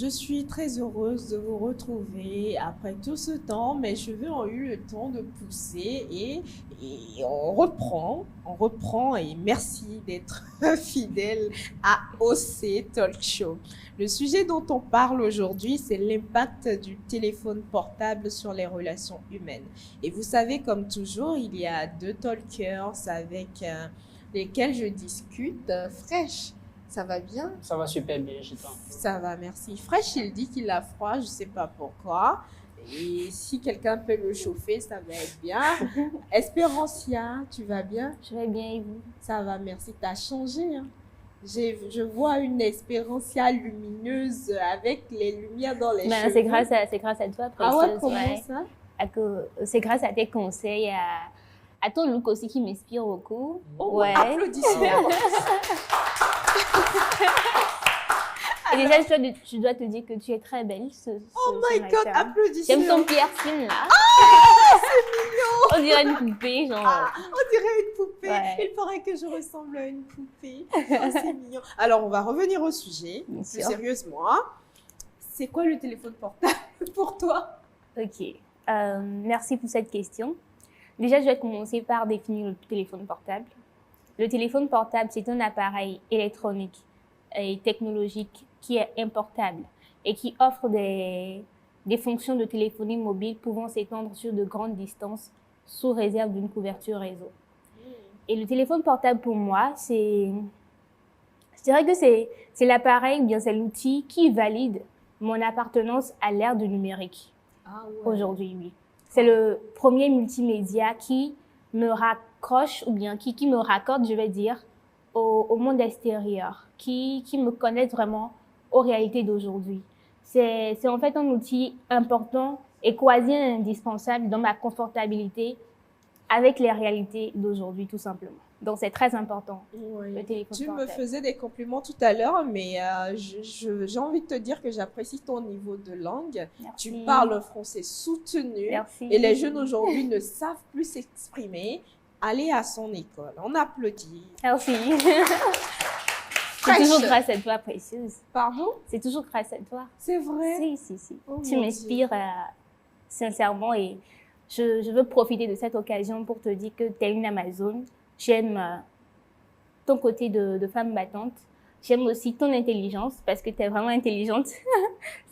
Je suis très heureuse de vous retrouver après tout ce temps. Mes cheveux ont eu le temps de pousser et on reprend et merci d'être fidèle à OC Talk Show. Le sujet dont on parle aujourd'hui, c'est l'impact du téléphone portable sur les relations humaines. Et vous savez, comme toujours, il y a deux talkers avec lesquels je discute. Fresh, ça va bien? Ça va super bien, je Ça va, merci. Fresh, il dit qu'il a froid, je ne sais pas pourquoi. Et si quelqu'un peut le chauffer, ça va être bien. Espérancia, tu vas bien? Je vais bien et vous? Ça va, merci. Tu as changé, hein? Je vois une Espérancia lumineuse avec les lumières dans les cheveux. C'est grâce à toi, Précieuse. Ah ouais, comment ça? C'est grâce à tes conseils, à ton look aussi qui m'inspire beaucoup. Oh, ouais. Applaudissements. Et déjà, je dois te dire que tu es très belle. Oh my God, applaudissements. J'aime ton piercing là. Ah, c'est mignon. On dirait une poupée, genre. Ah, on dirait une poupée. Ouais. Il paraît que je ressemble à une poupée. Oh, c'est mignon. Alors, on va revenir au sujet, Bien plus sûr. sérieusement. C'est quoi le téléphone portable pour toi? Ok. Merci pour cette question. Déjà, je vais commencer par définir le téléphone portable. Le téléphone portable, c'est un appareil électronique et technologique qui est importable et qui offre des fonctions de téléphonie mobile pouvant s'étendre sur de grandes distances sous réserve d'une couverture réseau. Et le téléphone portable, pour moi, je dirais que c'est l'appareil, bien c'est l'outil qui valide mon appartenance à l'ère du numérique. Ah ouais. Aujourd'hui, oui. C'est le premier multimédia qui me raccroche, ou bien qui me raccorde, je vais dire, au monde extérieur, qui me connecte vraiment aux réalités d'aujourd'hui. C'est en fait un outil important et quasi indispensable dans ma confortabilité avec les réalités d'aujourd'hui, tout simplement. Donc, c'est très important, Oui. le téléphone Tu portable. me faisais des compliments tout à l'heure, mais j'ai envie de te dire que j'apprécie ton niveau de langue. Merci. Tu parles un français soutenu. Merci. Et les jeunes aujourd'hui ne savent plus s'exprimer. Allez à son école. On applaudit. Merci. C'est Fresh. toujours grâce à toi, Précieuse. Pardon? C'est toujours grâce à toi. C'est vrai? Si. Oh Tu mon m'inspires sincèrement et je veux profiter de cette occasion pour te dire que tu es une Amazone. J'aime ton côté de femme battante. J'aime aussi ton intelligence parce que tu es vraiment intelligente.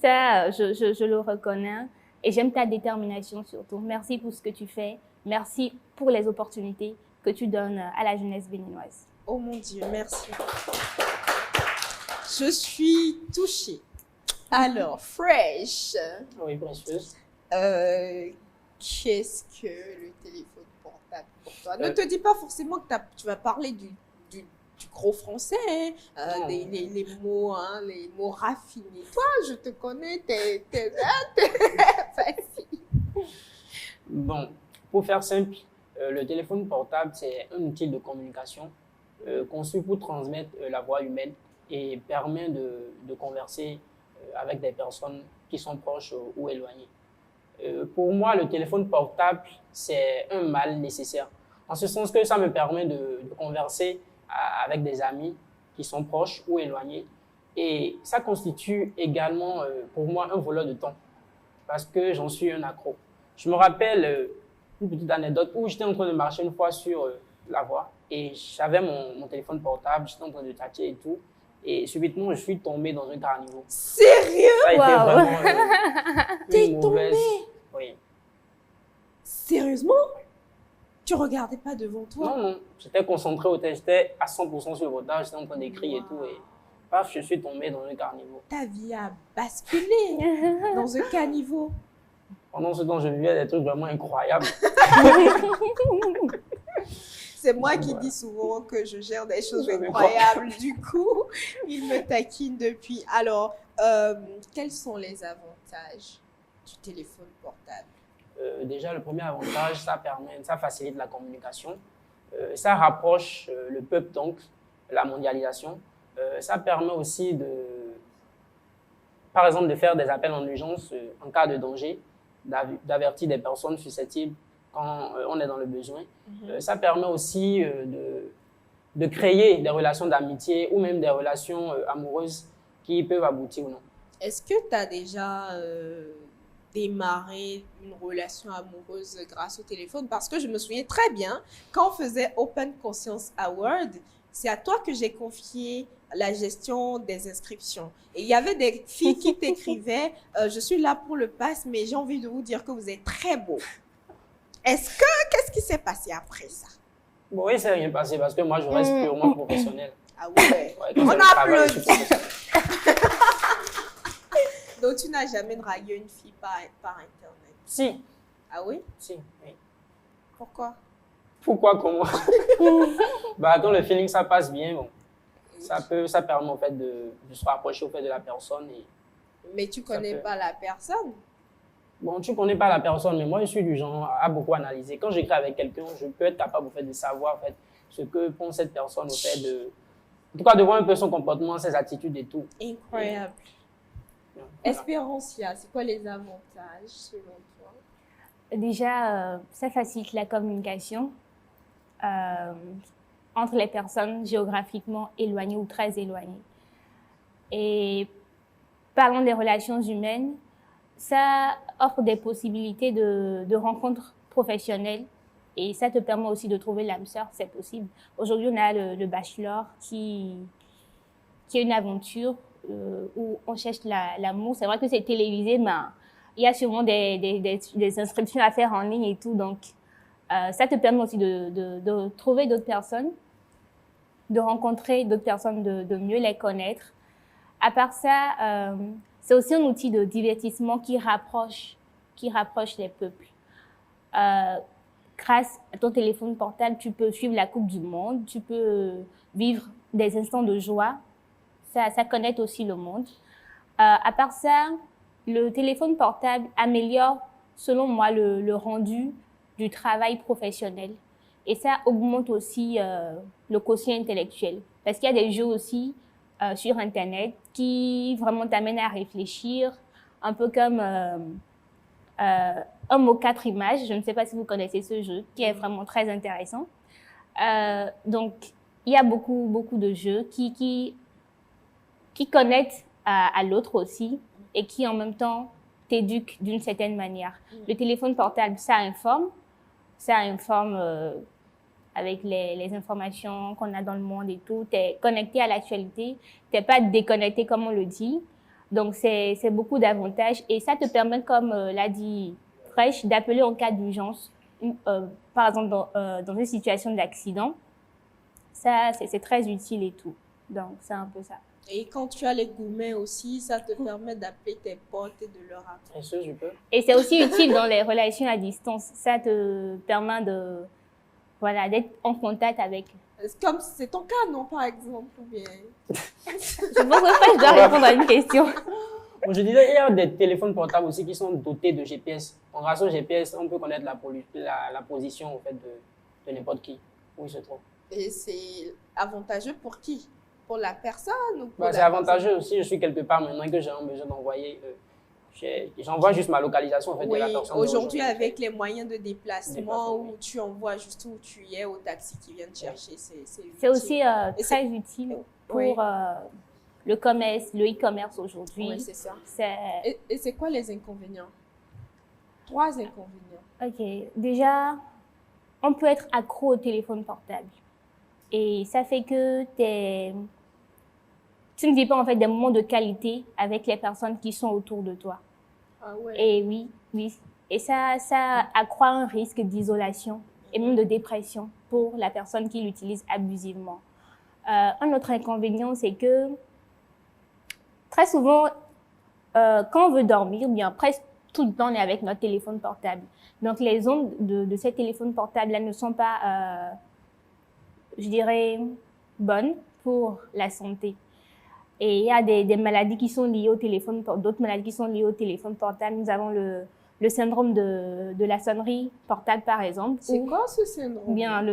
Ça, je le reconnais. Et j'aime ta détermination surtout. Merci pour ce que tu fais. Merci pour les opportunités que tu donnes à la jeunesse béninoise. Oh mon Dieu, merci. Je suis touchée. Alors, Fresh, Oui, Précieuse. qu'est-ce que le téléphone portable pour toi? Ne te dis pas forcément que tu vas parler du gros français, hein, les mots raffinés. Toi, je te connais, t'es facile. Bon, pour faire simple, le téléphone portable, c'est un outil de communication conçu pour transmettre la voix humaine et permet de converser avec des personnes qui sont proches ou éloignées. Pour moi, le téléphone portable, c'est un mal nécessaire. En ce sens que ça me permet de converser avec des amis qui sont proches ou éloignés. Et ça constitue également, pour moi, un voleur de temps, parce que j'en suis un accro. Je me rappelle une petite anecdote où j'étais en train de marcher une fois sur la voie et j'avais mon téléphone portable, j'étais en train de tâter et tout. Et subitement, je suis tombé dans un caniveau. Sérieux? Ça a été Wow. vraiment T'es une mauvaise... tombé? Oui. Sérieusement? Tu regardais pas devant toi? Non. J'étais concentré au test, j'étais à 100% sur le retard, j'étais en train d'écrire et tout. Et paf, je suis tombé dans un caniveau. Ta vie a basculé dans un caniveau. Pendant ce temps, je vivais des trucs vraiment incroyables. C'est moi qui dis souvent que je gère des choses incroyables. Du coup, il me taquine depuis. Alors, quels sont les avantages du téléphone portable? Déjà, le premier avantage, ça facilite la communication. Ça rapproche le peuple, donc, la mondialisation. Ça permet aussi par exemple, de faire des appels en urgence en cas de danger, d'avertir des personnes susceptibles quand on est dans le besoin. Ça permet aussi de créer des relations d'amitié ou même des relations amoureuses qui peuvent aboutir ou non. Est-ce que tu as déjà démarré une relation amoureuse grâce au téléphone? Parce que je me souviens très bien, quand on faisait Open Conscience Award, c'est à toi que j'ai confié la gestion des inscriptions. Et il y avait des filles qui t'écrivaient je suis là pour le pass, mais j'ai envie de vous dire que vous êtes très beau. Qu'est-ce qui s'est passé après ça? Bon, oui, c'est rien passé parce que moi, je reste purement professionnel. Ah ouais, Ouais, on quand je travaille, je applaudit. suis professionnel. Donc, tu n'as jamais dragué une fille par Internet? Si, Ah oui? si, oui. Pourquoi? Pourquoi, comment? Bah, quand le feeling, ça passe bien, bon, ça permet en fait de se rapprocher au fait de la personne. Et, Mais tu connais pas la personne? bon, tu connais pas la personne, mais moi, je suis du genre à beaucoup analyser. Quand j'écris avec quelqu'un, je peux être capable au fait de savoir en fait ce que pense cette personne au fait de, en tout cas, de voir un peu son comportement, ses attitudes et tout. Incroyable. Voilà. Espérancia, c'est quoi les avantages selon toi? Déjà, ça facilite la communication entre les personnes géographiquement éloignées ou très éloignées. Et parlons des relations humaines, ça offre des possibilités de rencontres professionnelles et ça te permet aussi de trouver l'âme sœur, c'est possible. Aujourd'hui, on a le Bachelor qui est une aventure où on cherche l'amour. C'est vrai que c'est télévisé, mais il y a sûrement des inscriptions à faire en ligne et tout. Donc, ça te permet aussi de trouver d'autres personnes, de rencontrer d'autres personnes, de mieux les connaître. À part ça, c'est aussi un outil de divertissement qui rapproche les peuples. Grâce à ton téléphone portable, tu peux suivre la Coupe du Monde, tu peux vivre des instants de joie. Ça connecte aussi le monde. À part ça, le téléphone portable améliore, selon moi, le rendu du travail professionnel. Et ça augmente aussi le quotient intellectuel. Parce qu'il y a des jeux aussi sur Internet qui vraiment t'amènent à réfléchir, un peu comme un mot 4 images. Je ne sais pas si vous connaissez ce jeu, qui est vraiment très intéressant. Donc, il y a beaucoup de jeux qui connectent à l'autre aussi et qui en même temps t'éduquent d'une certaine manière. Le téléphone portable, ça informe avec les informations qu'on a dans le monde et tout. Tu es connecté à l'actualité, tu n'es pas déconnecté comme on le dit. Donc, c'est beaucoup d'avantages et ça te permet, comme l'a dit Fresh, d'appeler en cas d'urgence, par exemple dans une situation d'accident. Ça, c'est très utile et tout. Donc, c'est un peu ça. Et quand tu as les gourmets aussi, ça te permet d'appeler tes potes et de leur appeler. Bien sûr, je peux. Et c'est aussi utile dans les relations à distance. Ça te permet d'être en contact avec. Comme c'est ton cas, non, par exemple, ou bien? Je pense que je dois répondre à une question. Bon, je disais, il y a des téléphones portables aussi qui sont dotés de GPS. Grâce au GPS, on peut connaître la position en fait, de n'importe qui, où il se trouve. Et c'est avantageux pour qui? Pour la personne ou pour C'est avantageux aussi. Je suis quelque part maintenant que j'ai besoin d'envoyer. J'envoie juste ma localisation en fait, de la personne. Aujourd'hui, avec les moyens de déplacement où tu envoies juste où tu es au taxi qui vient te chercher, c'est aussi très utile pour le commerce, le e-commerce aujourd'hui. Oui, c'est ça. Et c'est quoi les inconvénients? 3 inconvénients. Ok. Déjà, on peut être accro au téléphone portable. Et ça fait que tu ne vis pas en fait des moments de qualité avec les personnes qui sont autour de toi. Ah ouais. Et oui. Et ça accroît un risque d'isolation et même de dépression pour la personne qui l'utilise abusivement. Un autre inconvénient, c'est que très souvent, quand on veut dormir, bien presque tout le temps, on est avec notre téléphone portable. Donc, les ondes de ces téléphones portables-là ne sont pas, je dirais, bonnes pour la santé. Et il y a des maladies qui sont liées au téléphone, d'autres maladies qui sont liées au téléphone portable. Nous avons le syndrome de la sonnerie portable, par exemple. C'est quoi ce syndrome? Bien,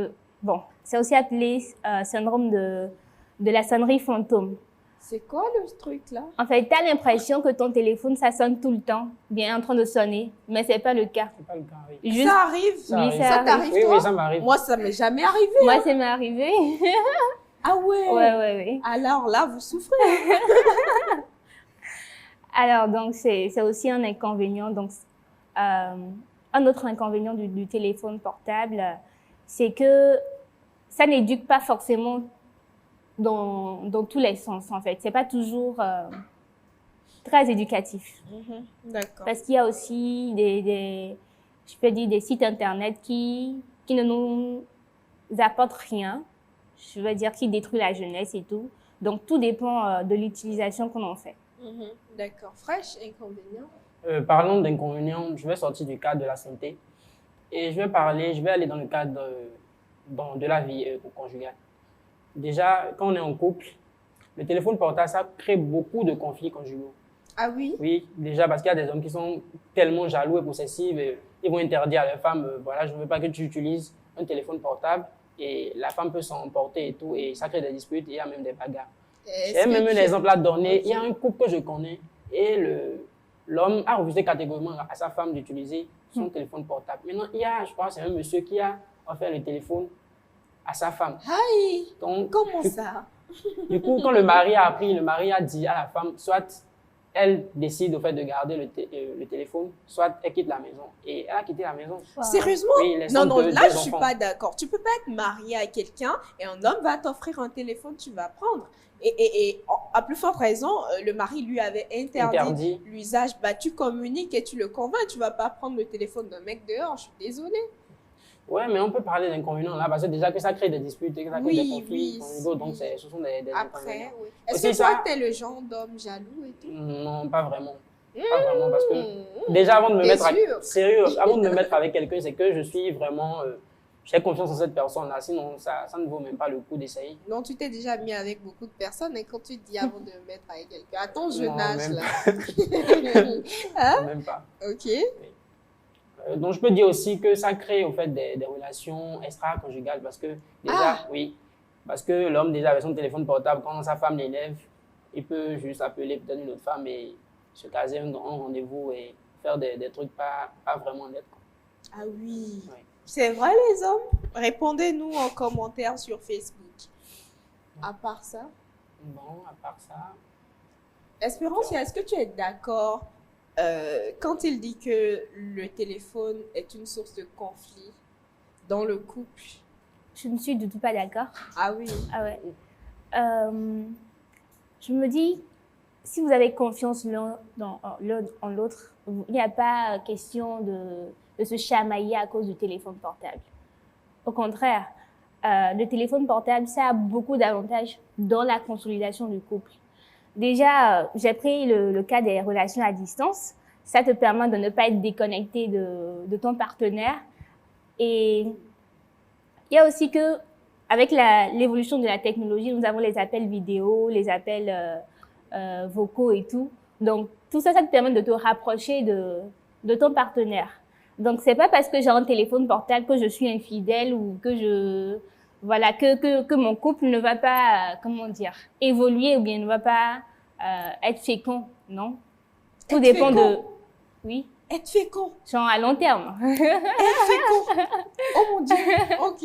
c'est aussi appelé syndrome de la sonnerie fantôme. C'est quoi le truc là? En fait, tu as l'impression que ton téléphone, ça sonne tout le temps, bien en train de sonner, mais c'est pas le cas. C'est pas le cas, oui. Ça arrive? Ça t'arrive, toi? Oui, ça m'arrive. Moi, ça m'est jamais arrivé. Moi, ça m'est arrivé. Ah ouais? Ouais. Alors là, vous souffrez. Alors, donc, c'est aussi un inconvénient. Donc, un autre inconvénient du téléphone portable, c'est que ça n'éduque pas forcément dans tous les sens, en fait. C'est pas toujours très éducatif. D'accord. Parce qu'il y a aussi je peux dire, des sites Internet qui ne nous apportent rien. Je veux dire, qui détruisent la jeunesse et tout. Donc, tout dépend de l'utilisation qu'on en fait. D'accord. Fraîche, inconvénient. Parlons d'inconvénients, je vais sortir du cadre de la santé et je vais aller dans le cadre de la vie conjugale. Déjà, quand on est en couple, le téléphone portable, ça crée beaucoup de conflits conjugaux. Ah oui? Oui, déjà parce qu'il y a des hommes qui sont tellement jaloux et possessifs, et ils vont interdire à leur femme, voilà, je ne veux pas que tu utilises un téléphone portable, et la femme peut s'en emporter et tout, et ça crée des disputes, et il y a même des bagarres. J'ai même un exemple à donner. Il y a un couple que je connais, et l'homme a refusé catégoriquement à sa femme d'utiliser son téléphone portable. Maintenant, je crois, c'est un monsieur qui a offert le téléphone à sa femme. Aïe! Donc, Comment ça? Du coup, quand le mari a appris, le mari a dit à la femme, soit elle décide au fait de garder le téléphone, soit elle quitte la maison. Et elle a quitté la maison. Wow. Sérieusement? Oui, Non, deux là, je ne suis enfants. pas d'accord. Tu ne peux pas être marié à quelqu'un et un homme va t'offrir un téléphone, tu vas prendre. Et à plus forte raison, le mari lui avait interdit l'usage. Bah, tu communiques et tu le convaincs. Tu ne vas pas prendre le téléphone d'un mec dehors. Je suis désolée. Ouais, mais on peut parler d'inconvénients là, parce que déjà que ça crée des disputes, que ça crée des conflits conjugaux, donc oui. ce sont des Après, inconvénients. oui. Est-ce Aussi, que toi, tu es le genre d'homme jaloux et tout? Non, pas vraiment. Pas vraiment, parce que déjà avant de me mettre avant de me mettre avec quelqu'un, c'est que je suis vraiment, j'ai confiance en cette personne-là, sinon ça ne vaut même pas le coup d'essayer. Non, tu t'es déjà mis avec beaucoup de personnes et quand tu te dis avant de me mettre avec quelqu'un, à ton jeune âge même là. Hein? Même pas. Ok. Donc je peux dire aussi que ça crée au fait des relations extra-conjugales, parce que déjà, oui, parce que l'homme déjà avec son téléphone portable, quand sa femme l'élève, il peut juste appeler peut-être une autre femme et se caser un rendez-vous et faire des trucs pas vraiment nets. Ah oui. Oui. C'est vrai les hommes? Répondez-nous en commentaire sur Facebook. À part ça? Bon, à part ça... Espérance, est-ce que tu es d'accord quand il dit que le téléphone est une source de conflit dans le couple? Je ne suis du tout pas d'accord. Ah oui. Ah ouais. Je me dis, si vous avez confiance l'un en l'autre, il n'y a pas question de se chamailler à cause du téléphone portable. Au contraire, le téléphone portable, ça a beaucoup d'avantages dans la consolidation du couple. Déjà, j'ai pris le cas des relations à distance. Ça te permet de ne pas être déconnecté de ton partenaire. Et il y a aussi que, avec l'évolution de la technologie, nous avons les appels vidéo, les appels vocaux et tout. Donc, tout ça, ça te permet de te rapprocher de ton partenaire. Donc, c'est pas parce que j'ai un téléphone portable que je suis infidèle ou que que mon couple ne va pas, évoluer ou bien ne va pas être fécond, non? Tout dépend de... Oui. Être fécond. Genre à long terme. Être fécond. Oh mon Dieu. Ok.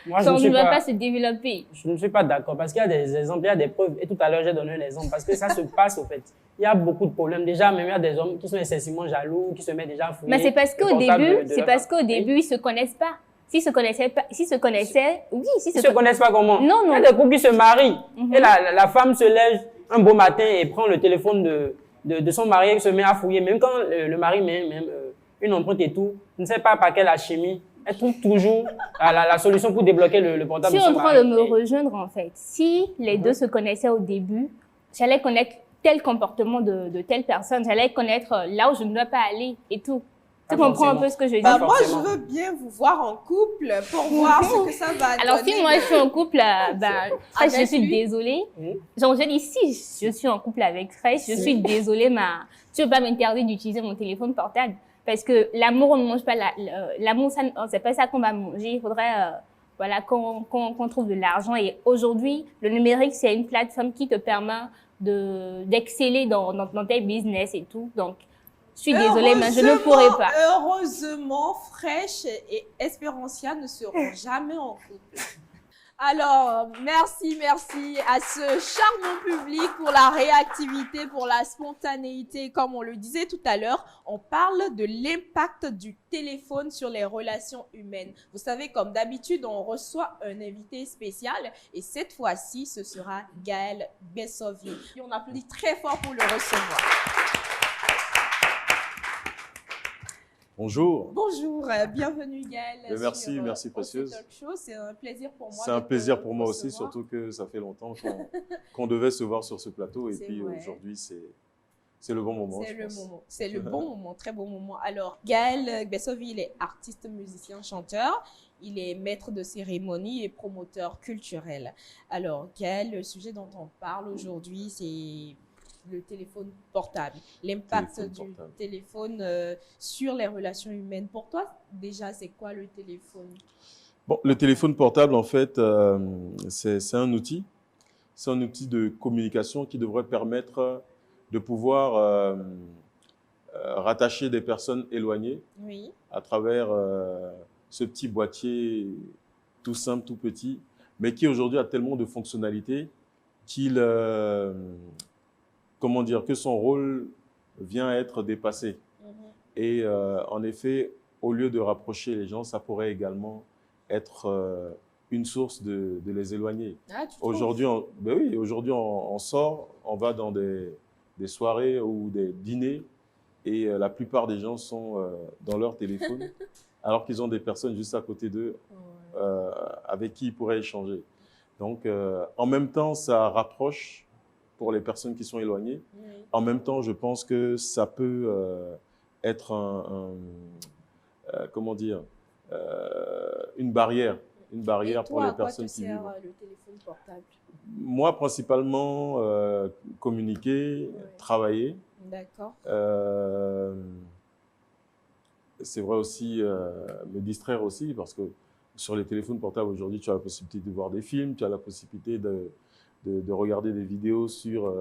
Moi, Genre ne va pas se développer. Je ne suis pas d'accord, parce qu'il y a des exemples, il y a des preuves. Et tout à l'heure, j'ai donné un exemple, parce que ça se passe au fait. Il y a beaucoup de problèmes. Déjà, même il y a des hommes qui sont excessivement jaloux, qui se mettent déjà à fouiller. Mais c'est parce qu'au début, ils se connaissent pas. S'ils se connaissaient, Ils se connaissent pas comment? Non. Il y a des couples qui se marient. Et la femme se lève un beau matin et prend le téléphone de son mari et se met à fouiller. Même quand le mari met même une empreinte et tout, je ne sais pas par quelle alchimie, elle trouve toujours la solution pour débloquer le portable de son mari. Je suis en train de me rejoindre en fait. Si les deux se connaissaient au début, j'allais connaître tel comportement de telle personne, j'allais connaître là où je ne dois pas aller et tout. Tu comprends un peu ce que je dis? Moi, je veux bien vous voir en couple pour voir ce que ça va donner. Alors, si moi, je suis en couple, Fresh, je suis désolée. Genre, je dis, si je suis en couple avec Fresh, je suis désolée, mais tu veux pas m'interdire d'utiliser mon téléphone portable. Parce que l'amour, on ne mange pas l'amour, c'est pas ça qu'on va manger. Il faudrait, qu'on trouve de l'argent. Et aujourd'hui, le numérique, c'est une plateforme qui te permet d'exceller dans tes business et tout. Donc, je suis désolée, mais je ne pourrai pas. Heureusement, Fresh et Espérancia ne seront jamais en couple. Alors, merci à ce charmant public pour la réactivité, pour la spontanéité. Comme on le disait tout à l'heure, on parle de l'impact du téléphone sur les relations humaines. Vous savez, comme d'habitude, on reçoit un invité spécial et cette fois-ci, ce sera Gaël Bessovier. Et on applaudit très fort pour le recevoir. Bonjour. Bonjour, bienvenue Gaël. Merci Précieuse. C'est un plaisir pour moi. C'est un plaisir pour moi aussi, surtout que ça fait longtemps qu'on devait se voir sur ce plateau et puis aujourd'hui c'est le bon moment. C'est le bon moment, très bon moment. Alors Gaël Bessovier, il est artiste, musicien, chanteur. Il est maître de cérémonie et promoteur culturel. Alors Gaël, le sujet dont on parle aujourd'hui, c'est le téléphone portable, l'impact du téléphone sur les relations humaines. Pour toi, déjà, c'est quoi le téléphone? Bon, le téléphone portable, en fait, c'est un outil. C'est un outil de communication qui devrait permettre de pouvoir rattacher des personnes éloignées à travers ce petit boîtier tout simple, tout petit, mais qui aujourd'hui a tellement de fonctionnalités qu'il... comment dire, que son rôle vient être dépassé. Et en effet, au lieu de rapprocher les gens, ça pourrait également être une source de les éloigner. Aujourd'hui, on sort, on va dans des soirées ou des dîners et la plupart des gens sont dans leur téléphone alors qu'ils ont des personnes juste à côté d'eux avec qui ils pourraient échanger. Donc, en même temps, ça rapproche pour les personnes qui sont éloignées. En même temps, je pense que ça peut être comment dire, une barrière pour les personnes qui vivent. Et toi, à quoi te sert le téléphone portable? Moi, principalement, communiquer, travailler. D'accord. C'est vrai aussi, me distraire aussi, parce que sur les téléphones portables aujourd'hui, tu as la possibilité de voir des films, tu as la possibilité de regarder des vidéos sur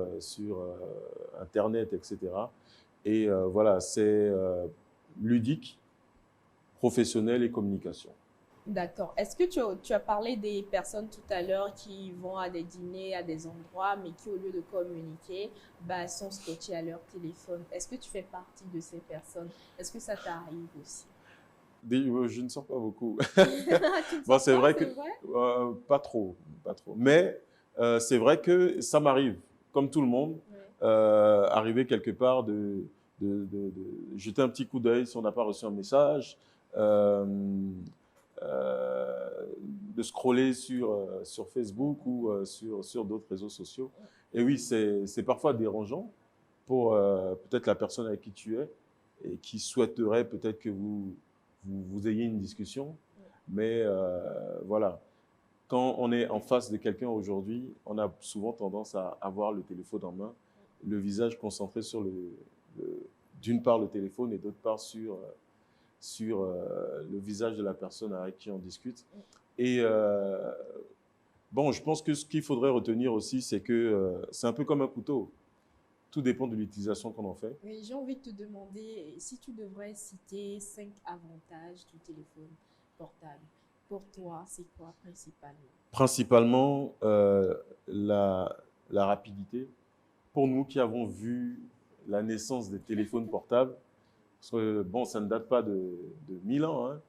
Internet, etc. Et voilà, c'est ludique, professionnel et communication. D'accord. Est-ce que tu as parlé des personnes tout à l'heure qui vont à des dîners, à des endroits, mais qui, au lieu de communiquer, sont scotchés à leur téléphone? Est-ce que tu fais partie de ces personnes? Est-ce que ça t'arrive aussi? Je ne sors pas beaucoup. Bon, c'est vrai que pas trop. Mais c'est vrai que ça m'arrive, comme tout le monde, arriver quelque part de jeter un petit coup d'œil si on n'a pas reçu un message, de scroller sur Facebook ou sur d'autres réseaux sociaux. Et oui, c'est parfois dérangeant pour peut-être la personne avec qui tu es et qui souhaiterait peut-être que vous ayez une discussion. Mais voilà. Quand on est en face de quelqu'un aujourd'hui, on a souvent tendance à avoir le téléphone en main, le visage concentré sur d'une part le téléphone et d'autre part sur le visage de la personne avec qui on discute. Et bon, je pense que ce qu'il faudrait retenir aussi, c'est que c'est un peu comme un couteau. Tout dépend de l'utilisation qu'on en fait. Oui, j'ai envie de te demander si tu devrais citer 5 avantages du téléphone portable. Pour toi, c'est quoi principalement? Principalement, la rapidité. Pour nous qui avons vu la naissance des téléphones portables, parce que bon, ça ne date pas de 1000 ans. Hein.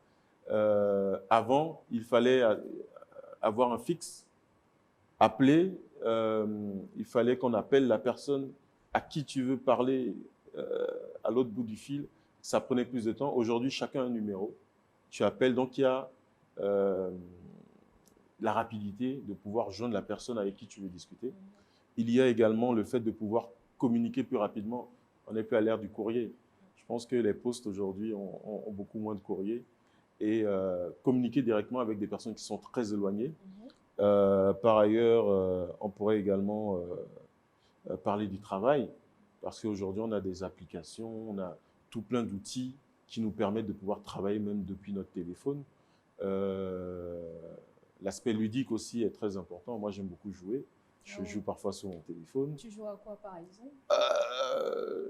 Avant, il fallait avoir un fixe, appeler, il fallait qu'on appelle la personne à qui tu veux parler à l'autre bout du fil. Ça prenait plus de temps. Aujourd'hui, chacun a un numéro. Tu appelles, donc il y a la rapidité de pouvoir joindre la personne avec qui tu veux discuter. Il y a également le fait de pouvoir communiquer plus rapidement. On n'est plus à l'ère du courrier. Je pense que les postes aujourd'hui ont beaucoup moins de courrier et communiquer directement avec des personnes qui sont très éloignées. Par ailleurs, on pourrait également parler du travail parce qu'aujourd'hui, on a des applications, on a tout plein d'outils qui nous permettent de pouvoir travailler même depuis notre téléphone. L'aspect ludique aussi est très important. Moi, j'aime beaucoup jouer. Je joue parfois sur mon téléphone. Tu joues à quoi, par exemple?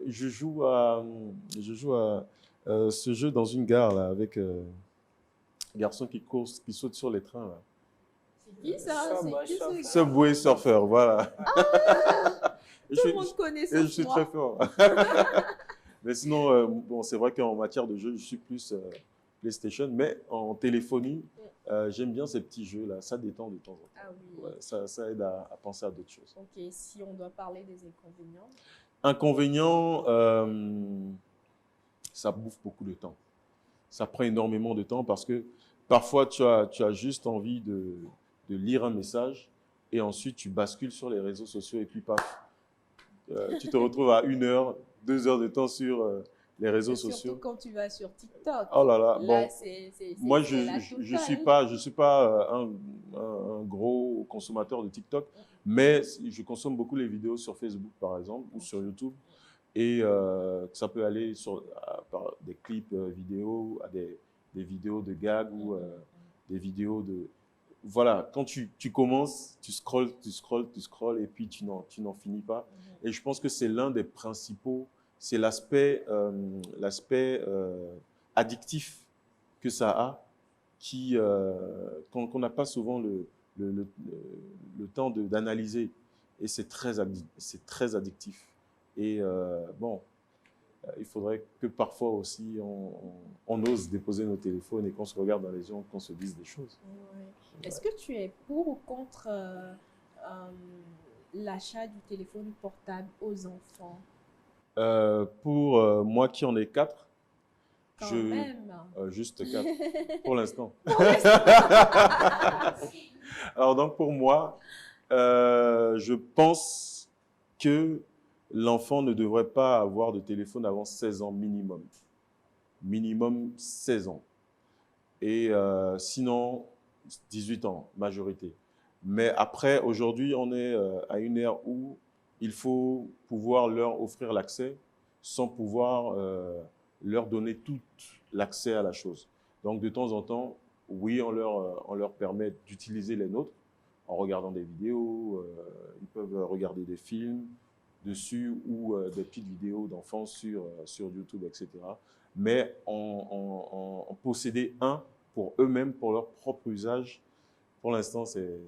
Je joue à ce jeu dans une gare là, avec un garçon qui saute sur les trains. Là. C'est qui ça? Subway C'est qui Surfer. ce Subway Surfer, voilà. Et Tout le monde connaît et ça. je suis très fort. Mais sinon, bon, c'est vrai qu'en matière de jeu, je suis plus PlayStation, mais en téléphonie, j'aime bien ces petits jeux-là. Ça détend de temps en temps. Ah oui. Ouais, ça aide à penser à d'autres choses. Ok, si on doit parler des inconvénients. Inconvénient, ça bouffe beaucoup de temps. Ça prend énormément de temps parce que parfois, tu as juste envie de lire un message et ensuite, tu bascules sur les réseaux sociaux et puis paf, tu te retrouves à 1 heure, 2 heures de temps sur les réseaux sociaux. Surtout quand tu vas sur TikTok. Oh là là, Là, bon, c'est moi, la je totale. suis pas un gros consommateur de TikTok, mais je consomme beaucoup les vidéos sur Facebook, par exemple, ou sur YouTube. Et ça peut aller par des clips vidéo, à des vidéos de gags ou des vidéos de... Voilà, quand tu commences, tu scrolles, et puis tu n'en finis pas. Et je pense que c'est l'un des principaux, c'est l'aspect addictif que ça a, qu'on n'a pas souvent le temps d'analyser. Et c'est très addictif. Et bon, il faudrait que parfois aussi on ose déposer nos téléphones et qu'on se regarde dans les yeux, qu'on se dise des choses. Ouais. Est-ce que tu es pour ou contre l'achat du téléphone portable aux enfants? Pour moi qui en ai 4, Quand même. juste 4 pour l'instant. Pour l'instant. Alors donc pour moi, je pense que l'enfant ne devrait pas avoir de téléphone avant 16 ans minimum. Minimum 16 ans. Et sinon, 18 ans, majorité. Mais après, aujourd'hui, on est à une ère où il faut pouvoir leur offrir l'accès sans pouvoir leur donner tout l'accès à la chose. Donc, de temps en temps, oui, on leur permet d'utiliser les nôtres en regardant des vidéos. Ils peuvent regarder des films dessus ou des petites vidéos d'enfants sur YouTube, etc. Mais en posséder un pour eux-mêmes, pour leur propre usage, pour l'instant, c'est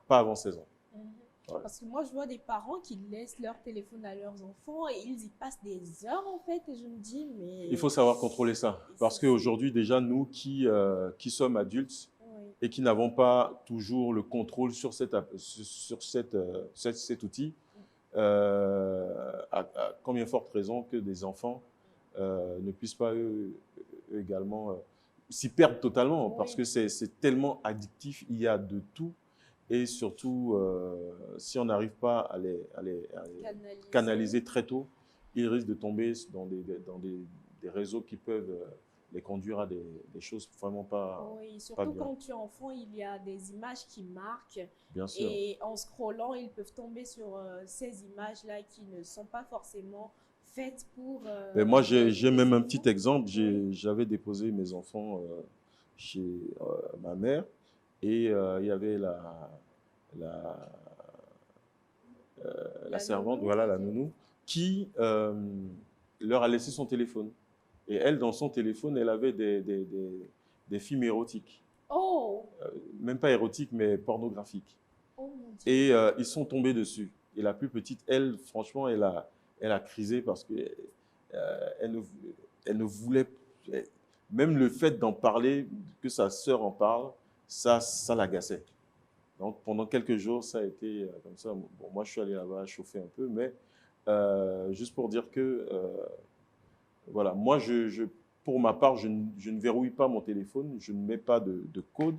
pas avant 16 ans. Ouais. Parce que moi, je vois des parents qui laissent leur téléphone à leurs enfants et ils y passent des heures, en fait. Et je me dis, mais... Il faut savoir contrôler ça. Parce qu'aujourd'hui, déjà, nous qui sommes adultes et qui n'avons pas toujours le contrôle sur cet outil, à combien forte raison que des enfants ne puissent pas eux également s'y perdre totalement, parce que c'est tellement addictif, il y a de tout. Et surtout, si on n'arrive pas à les canaliser très tôt, ils risquent de tomber dans des réseaux qui peuvent les conduire à des choses vraiment pas. Oui, surtout pas bien. quand tu es enfant, il y a des images qui marquent. Bien sûr. Et en scrollant, ils peuvent tomber sur ces images-là qui ne sont pas forcément faites pour... Mais moi, j'ai même un petit exemple. J'avais déposé mes enfants chez ma mère. Et il y avait la servante, nounou, voilà, la nounou, qui leur a laissé son téléphone. Et elle, dans son téléphone, elle avait des films érotiques. Oh! Même pas érotiques, mais pornographiques. Oh mon Dieu. Et ils sont tombés dessus. Et la plus petite, elle, franchement, elle a crisé parce que elle ne voulait... Même le fait d'en parler, que sa sœur en parle, ça l'agaçait. Donc, pendant quelques jours, ça a été comme ça. Bon, moi, je suis allé là-bas chauffer un peu, mais juste pour dire que, voilà, moi, pour ma part, je ne verrouille pas mon téléphone, je ne mets pas de code,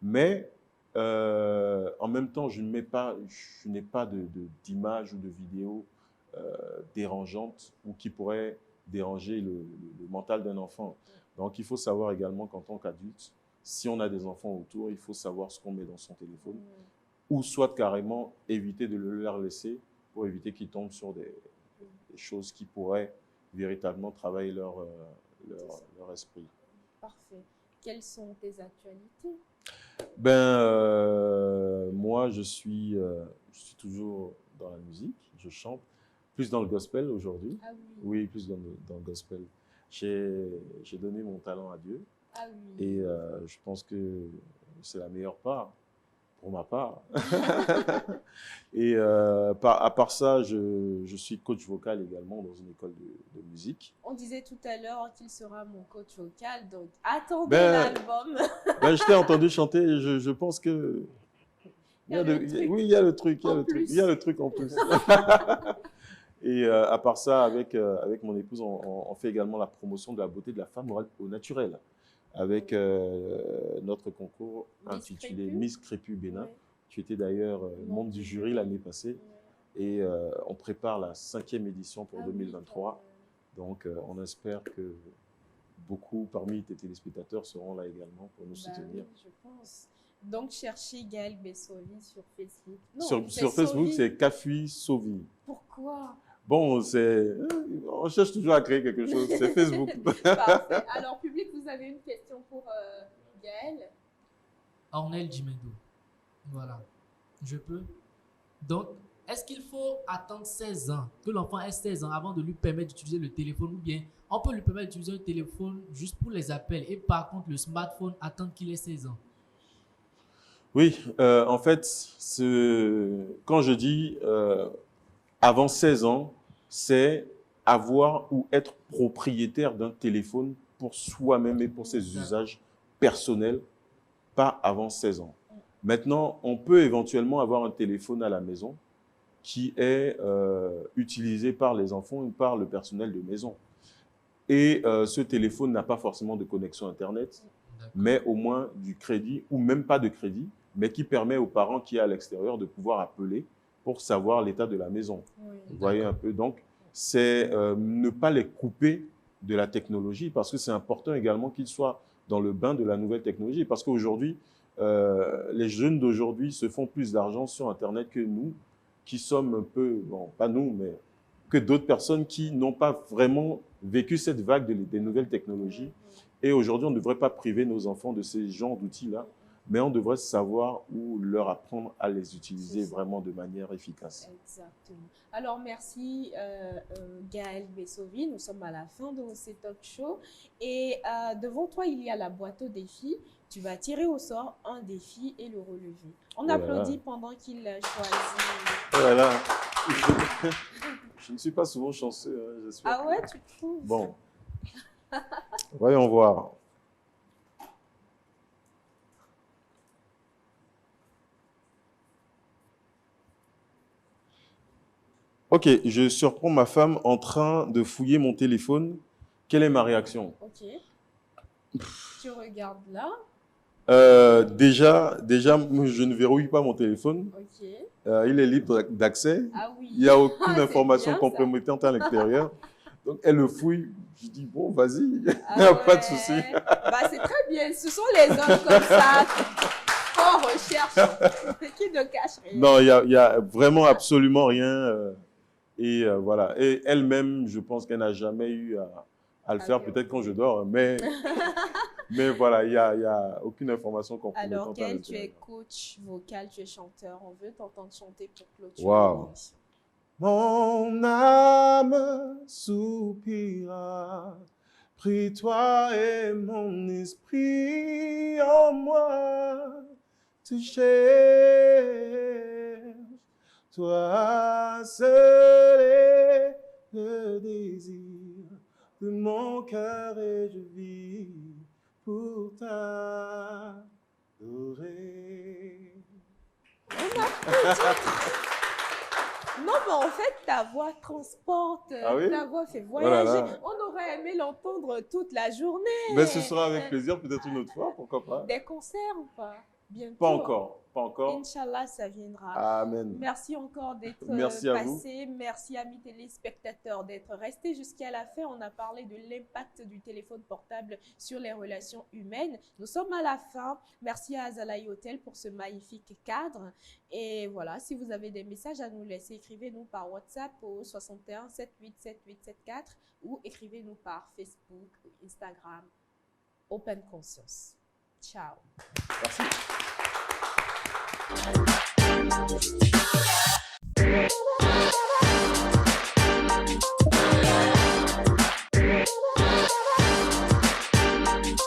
mais en même temps, je n'ai pas d'image ou de vidéo dérangeante ou qui pourrait déranger le mental d'un enfant. Donc, il faut savoir également qu'en tant qu'adulte, si on a des enfants autour, il faut savoir ce qu'on met dans son téléphone ou soit carrément éviter de le leur laisser pour éviter qu'ils tombent sur des choses qui pourraient véritablement travailler leur esprit. Parfait. Quelles sont tes actualités? Moi, je suis toujours dans la musique, je chante, plus dans le gospel aujourd'hui. Ah oui. Oui, plus dans le gospel. J'ai donné mon talent à Dieu. Ah oui. Et je pense que c'est la meilleure part, pour ma part. Et à part ça, je suis coach vocal également dans une école de musique. On disait tout à l'heure qu'il sera mon coach vocal, donc attendez Ben, l'album. Je t'ai entendu chanter et je pense que... Il y a le truc. Oui, il y a le truc, il y a le truc en plus. Et à part ça, avec mon épouse, on fait également la promotion de la beauté de la femme au naturel, avec notre concours intitulé Miss Crépus Bénin. Ouais. Tu étais d'ailleurs membre du jury l'année passée. Et on prépare la 5e édition pour 2023. Donc, on espère que beaucoup parmi tes téléspectateurs seront là également pour nous soutenir. Oui, je pense. Donc, cherchez Gaël Bessovi sur Facebook. Non, sur Facebook, c'est Cafui Sovi. Pourquoi? Bon, on cherche toujours à créer quelque chose. C'est Facebook. Parfait. Alors, public, vous avez une question pour Gaël? Ornel Jimendo. Voilà. Je peux. Donc, est-ce qu'il faut attendre 16 ans, que l'enfant ait 16 ans avant de lui permettre d'utiliser le téléphone, ou bien on peut lui permettre d'utiliser un téléphone juste pour les appels et par contre le smartphone attendre qu'il ait 16 ans? Oui, en fait, quand je dis avant 16 ans, c'est avoir ou être propriétaire d'un téléphone pour soi-même et pour ses usages personnels, pas avant 16 ans. Maintenant, on peut éventuellement avoir un téléphone à la maison qui est utilisé par les enfants et par le personnel de maison. Et ce téléphone n'a pas forcément de connexion Internet, mais au moins du crédit, ou même pas de crédit, mais qui permet aux parents qui sont à l'extérieur de pouvoir appeler pour savoir l'état de la maison. Oui. Vous voyez un peu. Donc, c'est ne pas les couper de la technologie, parce que c'est important également qu'ils soient dans le bain de la nouvelle technologie. Parce qu'aujourd'hui, les jeunes d'aujourd'hui se font plus d'argent sur Internet que nous, qui sommes un peu, bon, pas nous, mais que d'autres personnes qui n'ont pas vraiment vécu cette vague des nouvelles technologies. Et aujourd'hui, on ne devrait pas priver nos enfants de ces genres d'outils-là, mais on devrait savoir ou leur apprendre à les utiliser vraiment de manière efficace. Exactement. Alors, merci Gaël Bessovi. Nous sommes à la fin de ce talk show. Et devant toi, il y a la boîte aux défis. Tu vas tirer au sort un défi et le relever. On applaudit pendant qu'il choisit. Voilà. Je ne suis pas souvent chanceux. Ah ouais, tu trouves? Bon. Voyons voir. Ok, je surprends ma femme en train de fouiller mon téléphone. Quelle est ma réaction? Ok. Tu regardes là. Déjà, je ne verrouille pas mon téléphone. Ok. Il est libre d'accès. Ah oui. Il n'y a aucune information compromettante à l'intérieur. Donc, elle le fouille. Je dis, bon, vas-y, il n'y a pas de souci. Bah, c'est très bien. Ce sont les hommes comme ça qu'on recherche, qui ne cachent rien. Non, il y a vraiment absolument rien. Et voilà. Et elle-même, je pense qu'elle n'a jamais eu à le faire, peut-être quand je dors. Mais voilà, il n'y a aucune information compromettante. Alors, Gaël, tu es coach vocal, tu es chanteur. On veut t'entendre chanter pour clôturer. Wow. Mon âme soupira, prie toi et mon esprit en moi te cherche. Toi seul est le désir de mon cœur et je vis pour t'adorer. Non, mais en fait, ta voix transporte, ta voix fait voyager. On aurait aimé l'entendre toute la journée. Mais ce sera avec plaisir, peut-être une autre fois, pourquoi pas. Des concerts ou pas? Bientôt. Pas encore. Inch'Allah, ça viendra. Amen. Merci encore d'être passé. Merci, amis téléspectateurs, d'être restés jusqu'à la fin. On a parlé de l'impact du téléphone portable sur les relations humaines. Nous sommes à la fin. Merci à Azalaï Hotel pour ce magnifique cadre. Et voilà, si vous avez des messages à nous laisser, écrivez-nous par WhatsApp au 61 78 7874 ou écrivez-nous par Facebook ou Instagram. Open Conscience. Ciao. Merci.